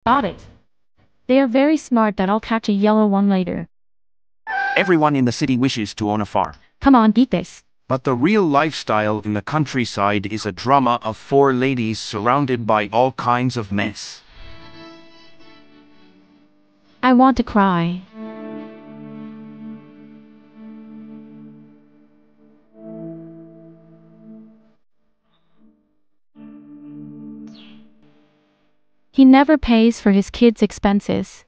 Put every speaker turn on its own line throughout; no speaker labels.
Got it. They are very smart that I'll catch a yellow one later.
Everyone in the city wishes to own a farm.
Come on, eat this.
But the real lifestyle in the countryside is a drama of four ladies surrounded by all kinds of mess.
I want to cry. He never pays for his kids' expenses.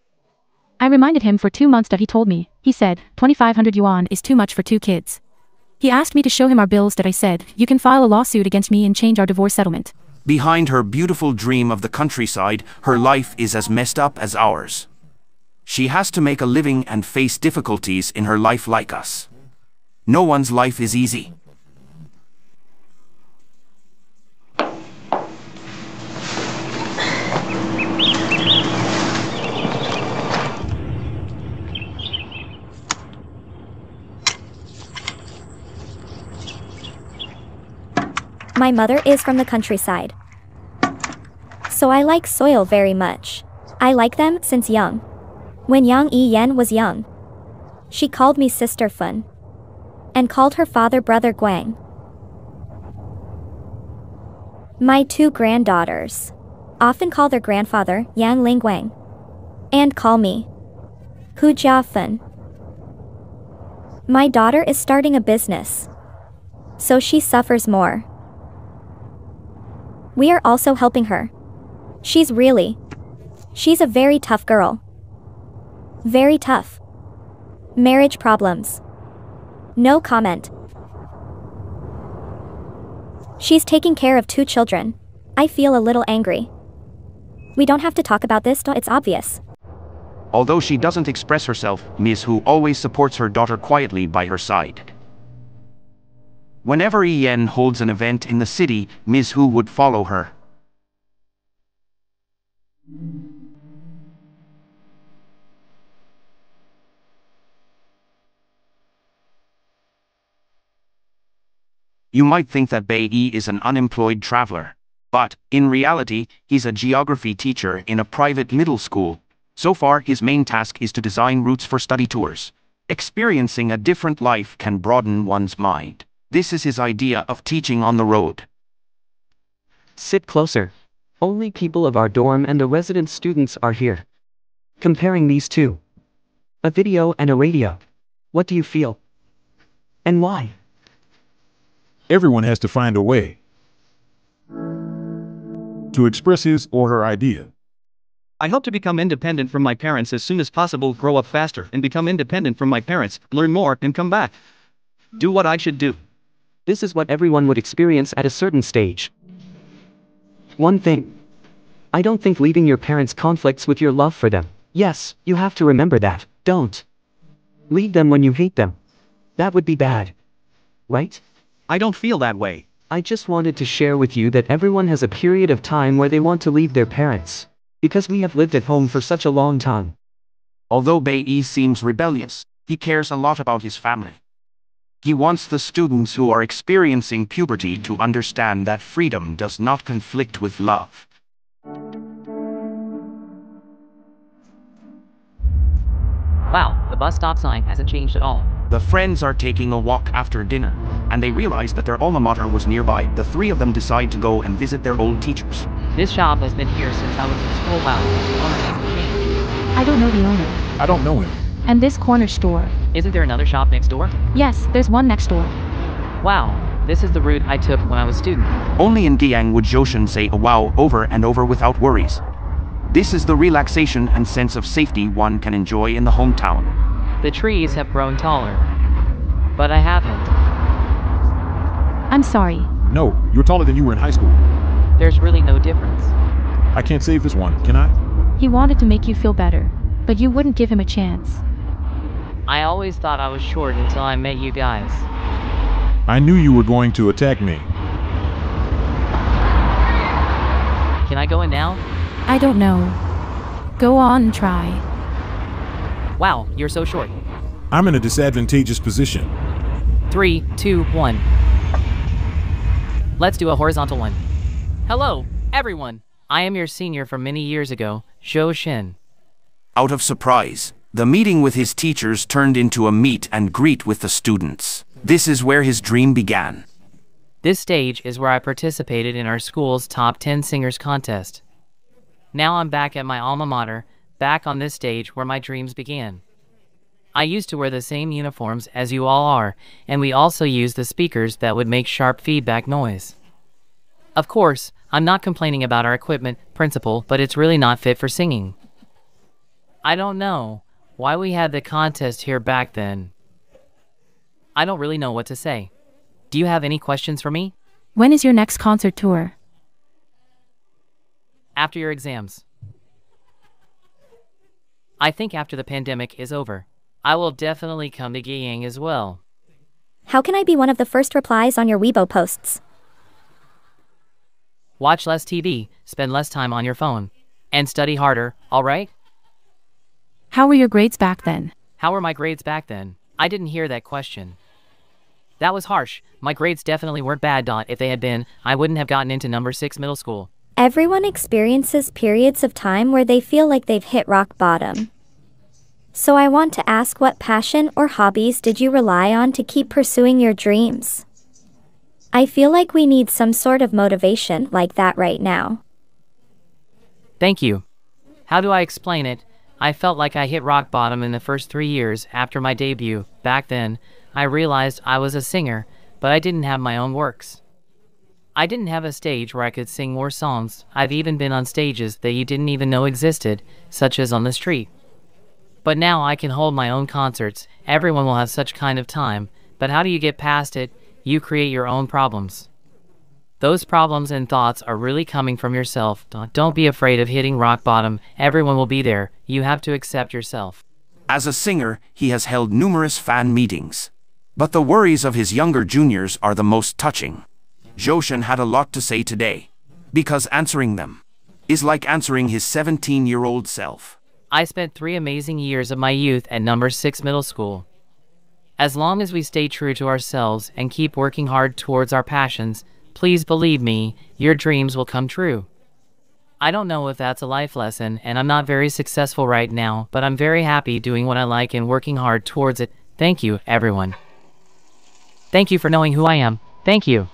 I reminded him for 2 months that he told me. He said, 2,500 yuan is too much for 2 kids. He asked me to show him our bills that I said, you can file a lawsuit against me and change our divorce settlement.
Behind her beautiful dream of the countryside, her life is as messed up as ours. She has to make a living and face difficulties in her life like us. No one's life is easy.
My mother is from the countryside, so I like soil very much. I like them since young. When Yang Yi-Yen was young, she called me Sister Fun, and called her father Brother Guang. My 2 granddaughters often call their grandfather Yang Ling Guang, and call me Hu Jia Fun. My daughter is starting a business, so she suffers more. We are also helping her. She's a very tough girl. Very tough. Marriage problems. No comment. She's taking care of 2 children. I feel a little angry. We don't have to talk about this, it's obvious.
Although she doesn't express herself, Ms. Hu always supports her daughter quietly by her side. Whenever Yen holds an event in the city, Ms. Hu would follow her. You might think that Bei Yi is an unemployed traveler. But, in reality, he's a geography teacher in a private middle school. So far, his main task is to design routes for study tours. Experiencing a different life can broaden one's mind. This is his idea of teaching on the road.
Sit closer. Only people of our dorm and the resident students are here. Comparing these two. A video and a radio. What do you feel? And why?
Everyone has to find a way to express his or her idea.
I hope to become independent from my parents as soon as possible, grow up faster and become independent from my parents, learn more and come back. Do what I should do.
This is what everyone would experience at a certain stage. One thing. I don't think leaving your parents conflicts with your love for them. Yes, you have to remember that. Don't leave them when you hate them. That would be bad. Right?
I don't feel that way.
I just wanted to share with you that everyone has a period of time where they want to leave their parents. Because we have lived at home for such a long time.
Although Bei Yi seems rebellious, he cares a lot about his family. He wants the students who are experiencing puberty to understand that freedom does not conflict with love.
Wow, the bus stop sign hasn't changed at all.
The friends are taking a walk after dinner, and they realize that their alma mater was nearby. The 3 of them decide to go and visit their old teachers.
This shop has been here since I was in school. Wow, the owner hasn't changed.
I don't know the owner.
I don't know him.
And this corner store.
Isn't there another shop next door?
Yes, there's one next door.
Wow, this is the route I took when I was a student.
Only in Diang would Zhoushan say a wow over and over without worries. This is the relaxation and sense of safety one can enjoy in the hometown.
The trees have grown taller, but I haven't.
I'm sorry.
No, you're taller than you were in high school.
There's really no difference.
I can't save this one, can I?
He wanted to make you feel better, but you wouldn't give him a chance.
I always thought I was short until I met you guys.
I knew you were going to attack me.
Can I go in now?
I don't know. Go on and try.
Wow, you're so short.
I'm in a disadvantageous position.
3, 2, 1. Let's do a horizontal one. Hello, everyone. I am your senior from many years ago, Zhou Shin.
Out of surprise, the meeting with his teachers turned into a meet and greet with the students. This is where his dream began.
This stage is where I participated in our school's top 10 singers contest. Now I'm back at my alma mater, back on this stage where my dreams began. I used to wear the same uniforms as you all are, and we also used the speakers that would make sharp feedback noise. Of course, I'm not complaining about our equipment, principal, but it's really not fit for singing. I don't know why we had the contest here back then. I don't really know what to say. Do you have any questions for me?
When is your next concert tour?
After your exams. I think after the pandemic is over. I will definitely come to Guiyang as well.
How can I be one of the first replies on your Weibo posts?
Watch less TV, spend less time on your phone, and study harder, alright?
How were your grades back then?
How were my grades back then? I didn't hear that question. That was harsh. My grades definitely weren't bad. If they had been, I wouldn't have gotten into number 6 middle school.
Everyone experiences periods of time where they feel like they've hit rock bottom. So I want to ask, what passion or hobbies did you rely on to keep pursuing your dreams? I feel like we need some sort of motivation like that right now.
Thank you. How do I explain it? I felt like I hit rock bottom in the first 3 years after my debut. Back then, I realized I was a singer, but I didn't have my own works. I didn't have a stage where I could sing more songs. I've even been on stages that you didn't even know existed, such as on the street. But now I can hold my own concerts. Everyone will have such kind of time, but how do you get past it? You create your own problems. Those problems and thoughts are really coming from yourself. Don't be afraid of hitting rock bottom. Everyone will be there. You have to accept yourself.
As a singer, he has held numerous fan meetings. But the worries of his younger juniors are the most touching. Zhoushan had a lot to say today, because answering them is like answering his 17-year-old self.
I spent 3 amazing years of my youth at number 6 middle school. As long as we stay true to ourselves and keep working hard towards our passions, please believe me, your dreams will come true. I don't know if that's a life lesson, and I'm not very successful right now, but I'm very happy doing what I like and working hard towards it. Thank you, everyone. Thank you for knowing who I am. Thank you.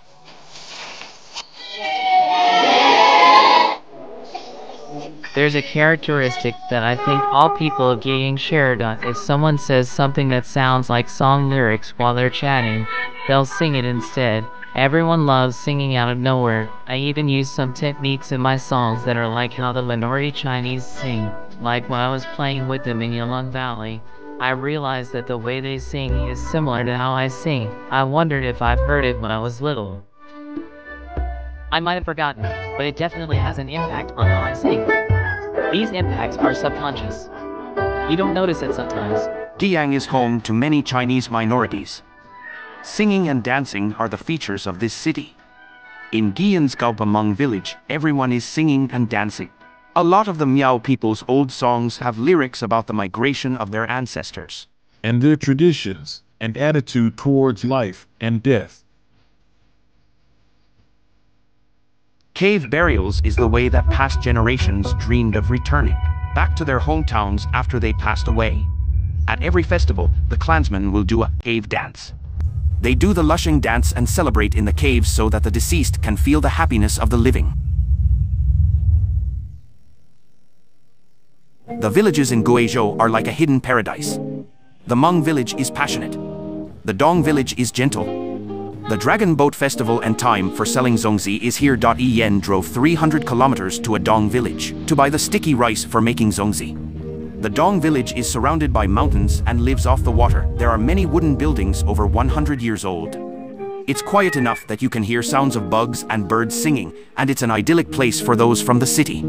There's a characteristic that I think all people of Guiyang share. If someone says something that sounds like song lyrics while they're chatting, they'll sing it instead. Everyone loves singing out of nowhere. I even use some techniques in my songs that are like how the minority Chinese sing. Like when I was playing with them in Yulong Valley, I realized that the way they sing is similar to how I sing. I wondered if I've heard it when I was little. I might have forgotten, but it definitely has an impact on how I sing. These impacts are subconscious. You don't notice it sometimes.
Guiyang is home to many Chinese minorities. Singing and dancing are the features of this city. In Guiyang's Gaopamong village, everyone is singing and dancing. A lot of the Miao people's old songs have lyrics about the migration of their ancestors
and their traditions and attitude towards life and death.
Cave burials is the way that past generations dreamed of returning back to their hometowns after they passed away. At every festival, the clansmen will do a cave dance. They do the lushing dance and celebrate in the caves so that the deceased can feel the happiness of the living. The villages in Guizhou are like a hidden paradise. The Hmong village is passionate. The Dong village is gentle. The Dragon Boat Festival and time for selling zongzi is here. Yen drove 300 kilometers to a Dong village to buy the sticky rice for making zongzi. The Dong village is surrounded by mountains and lives off the water. There are many wooden buildings over 100 years old. It's quiet enough that you can hear sounds of bugs and birds singing, and it's an idyllic place for those from the city.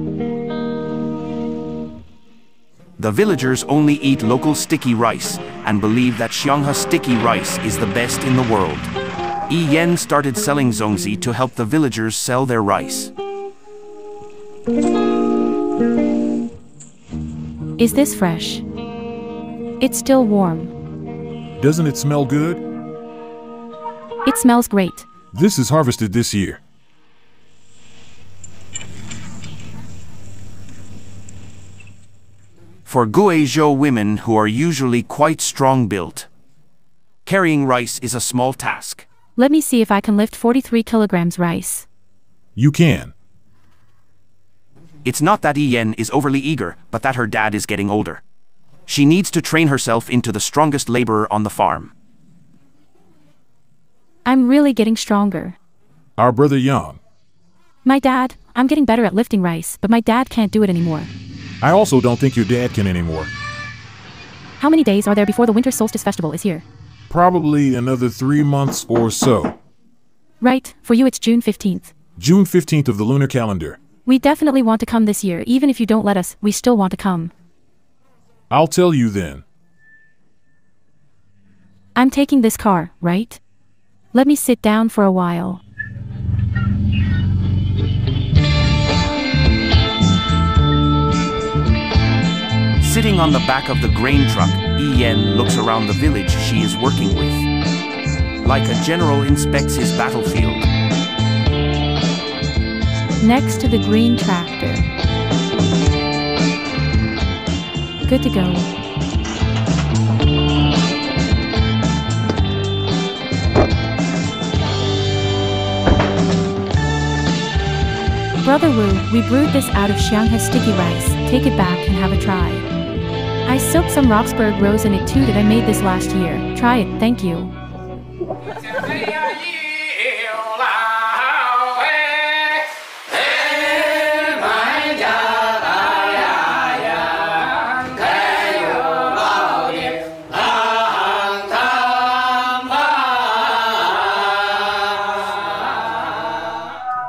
The villagers only eat local sticky rice and believe that Xianghe sticky rice is the best in the world. Yen started selling zongzi to help the villagers sell their rice.
Is this fresh? It's still warm.
Doesn't it smell good?
It smells great.
This is harvested this year.
For Guizhou women who are usually quite strong-built, carrying rice is a small task.
Let me see if I can lift 43 kilograms rice.
You can.
It's not that Ian is overly eager, but that her dad is getting older. She needs to train herself into the strongest laborer on the farm.
I'm really getting stronger.
Our brother Yang.
My dad, I'm getting better at lifting rice, but my dad can't do it anymore.
I also don't think your dad can anymore.
How many days are there before the winter solstice festival is here?
Probably another 3 months or so.
Right, for you it's June 15th.
June 15th of the lunar calendar.
We definitely want to come this year. Even if you don't let us, we still want to come.
I'll tell you then.
I'm taking this car, right? Let me sit down for a while.
Sitting on the back of the grain truck, Ian looks around the village she is working with. Like a general inspects his battlefield.
Next to the green tractor. Good to go. Brother Wu, we brewed this out of Xianghe sticky rice. Take it back and have a try. I soaked some Roxburgh rose in it too. I made this last year. Try it, thank you.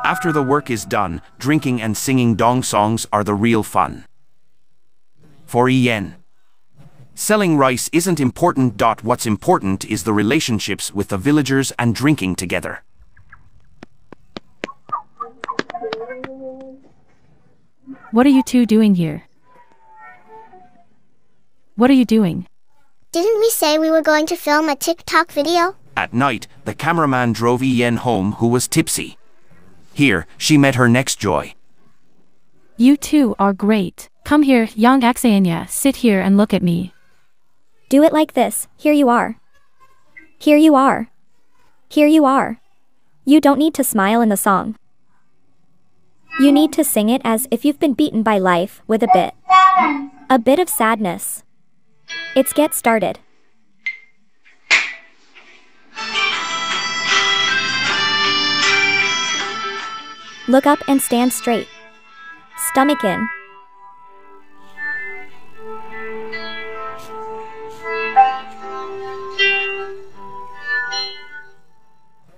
After the work is done, drinking and singing dong songs are the real fun. For Ian, selling rice isn't important. What's important is the relationships with the villagers and drinking together.
What are you two doing here? What are you doing?
Didn't we say we were going to film a TikTok video?
At night, the cameraman drove Ian home, who was tipsy. Here, she met her next joy.
You two are great. Come here, Yang Axayanya, sit here and look at me.
Do it like this. Here you are. Here you are. Here you are. You don't need to smile in the song. You need to sing it as if you've been beaten by life with a bit of sadness. It's get started. Look up and stand straight. Stomach in.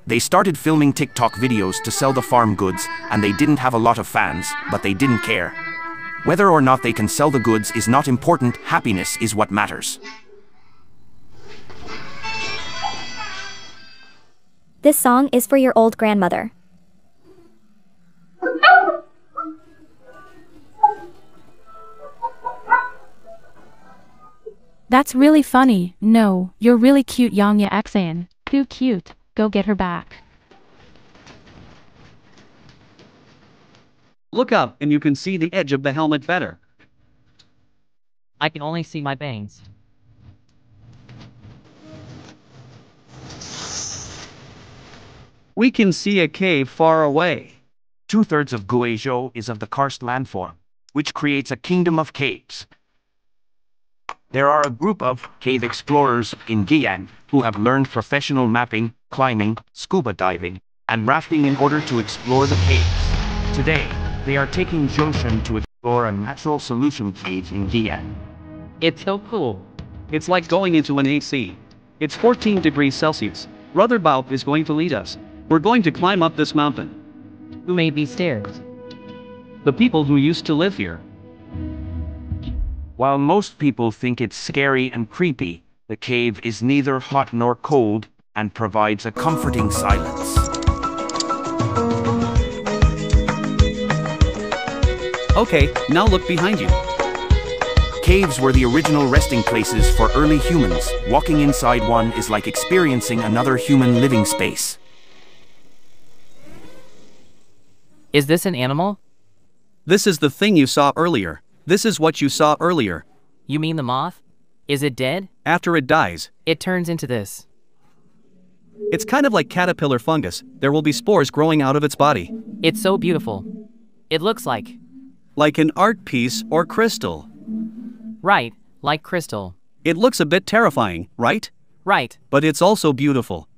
They started filming TikTok videos to sell the farm goods, and they didn't have a lot of fans, but they didn't care. Whether or not they can sell the goods is not important. Happiness is what matters.
This song is for your old grandmother.
That's really funny. No, you're really cute, Yang Axayan. Too cute. Go get her back.
Look up and you can see the edge of the helmet better.
I can only see my bangs.
We can see a cave far away.
2/3 of Guizhou is of the karst landform, which creates a kingdom of caves. There are a group of cave explorers in Guiyang who have learned professional mapping, climbing, scuba diving, and rafting in order to explore the caves. Today, they are taking Zhoushan to explore a natural solution cave in Guiyang.
It's so cool.
It's like going into an AC. It's 14 degrees Celsius. Brother Bao is going to lead us. We're going to climb up this mountain.
Who made these stairs?
The people who used to live here.
While most people think it's scary and creepy, the cave is neither hot nor cold and provides a comforting silence.
Okay, now look behind you.
Caves were the original resting places for early humans. Walking inside one is like experiencing another human living space.
Is this an animal?
This is the thing you saw earlier. This is what you saw earlier.
You mean the moth? Is it dead?
After it dies,
It turns into this.
it's kind of like caterpillar fungus. There will be spores growing out of its body.
It's so beautiful. It looks like
Like an art piece or crystal.
right, like crystal.
It looks a bit terrifying, right?
Right.
But it's also beautiful.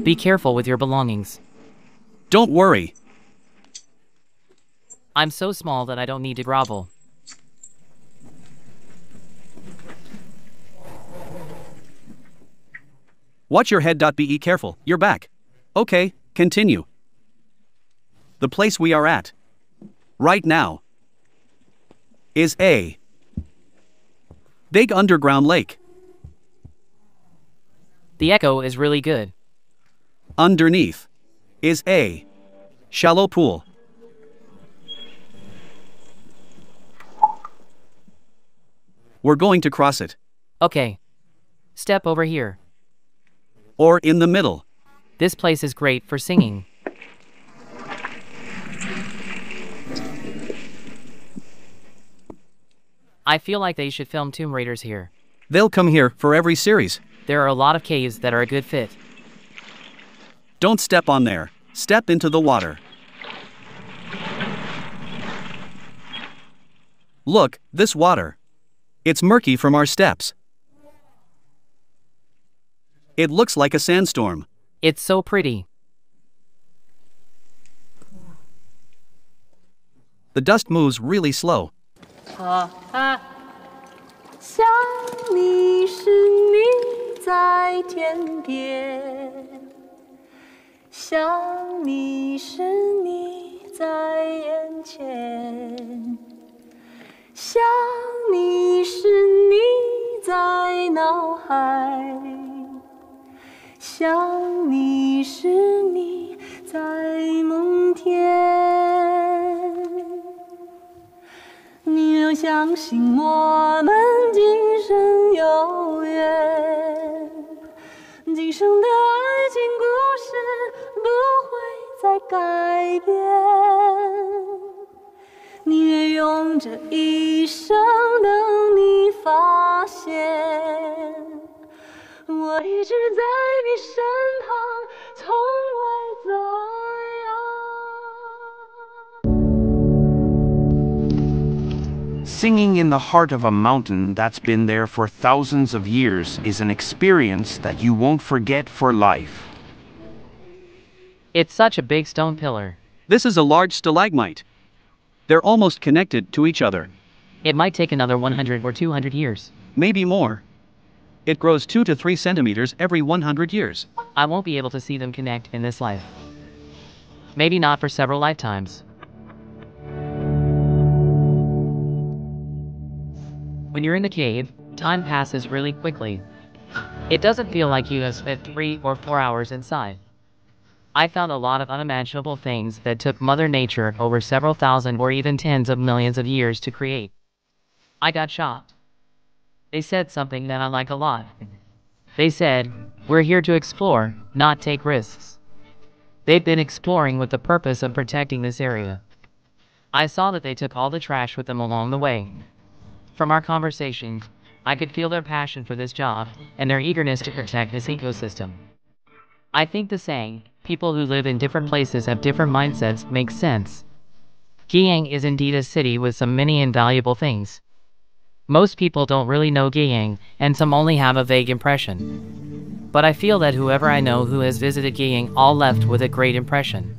Be careful with your belongings.
Don't worry.
I'm so small that I don't need to grovel.
Watch your head. Be careful. You're back. Okay, continue. The place we are at right now is a big underground lake.
The echo is really good.
Underneath is a shallow pool. We're going to cross it.
Okay. Step over here.
Or in the middle.
This place is great for singing. I feel like they should film Tomb Raiders here.
They'll come here for every series.
There are a lot of caves that are a good fit.
Don't step on there. Step into the water. Look, this water. It's murky from our steps. It looks like a sandstorm.
It's so pretty.
The dust moves really slow.
想你是你在天边，想你是你在眼前，想你是你在脑海，想你是你在梦天。你要相信我们今生有缘，今生的爱情故事不会再改变。宁愿用这一生等你发现，我一直在你身旁，从未走远。
Singing in the heart of a mountain that's been there for thousands of years is an experience that you won't forget for life.
It's such a big stone pillar.
This is a large stalagmite. They're almost connected to each other.
It might take another 100 or 200 years.
Maybe more. It grows 2 to 3 centimeters every 100 years.
I won't be able to see them connect in this life. Maybe not for several lifetimes. When you're in the cave, time passes really quickly. It doesn't feel like you have spent 3 or 4 hours inside. I found a lot of unimaginable things that took Mother Nature over several thousand or even tens of millions of years to create. I got shocked. They said something that I like a lot. They said, "We're here to explore, not take risks." They've been exploring with the purpose of protecting this area. I saw that they took all the trash with them along the way. From our conversation, I could feel their passion for this job and their eagerness to protect this ecosystem. I think the saying, people who live in different places have different mindsets, makes sense. Giyang is indeed a city with some many invaluable things. Most people don't really know Giyang, and some only have a vague impression. But I feel that whoever I know who has visited Giyang all left with a great impression.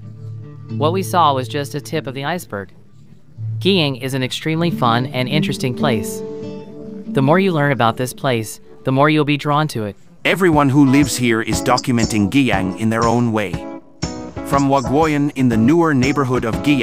What we saw was just a tip of the iceberg. Giyang is an extremely fun and interesting place. The more you learn about this place, the more you'll be drawn to it.
Everyone who lives here is documenting Giyang in their own way. From Wagwoyan in the newer neighborhood of Giyang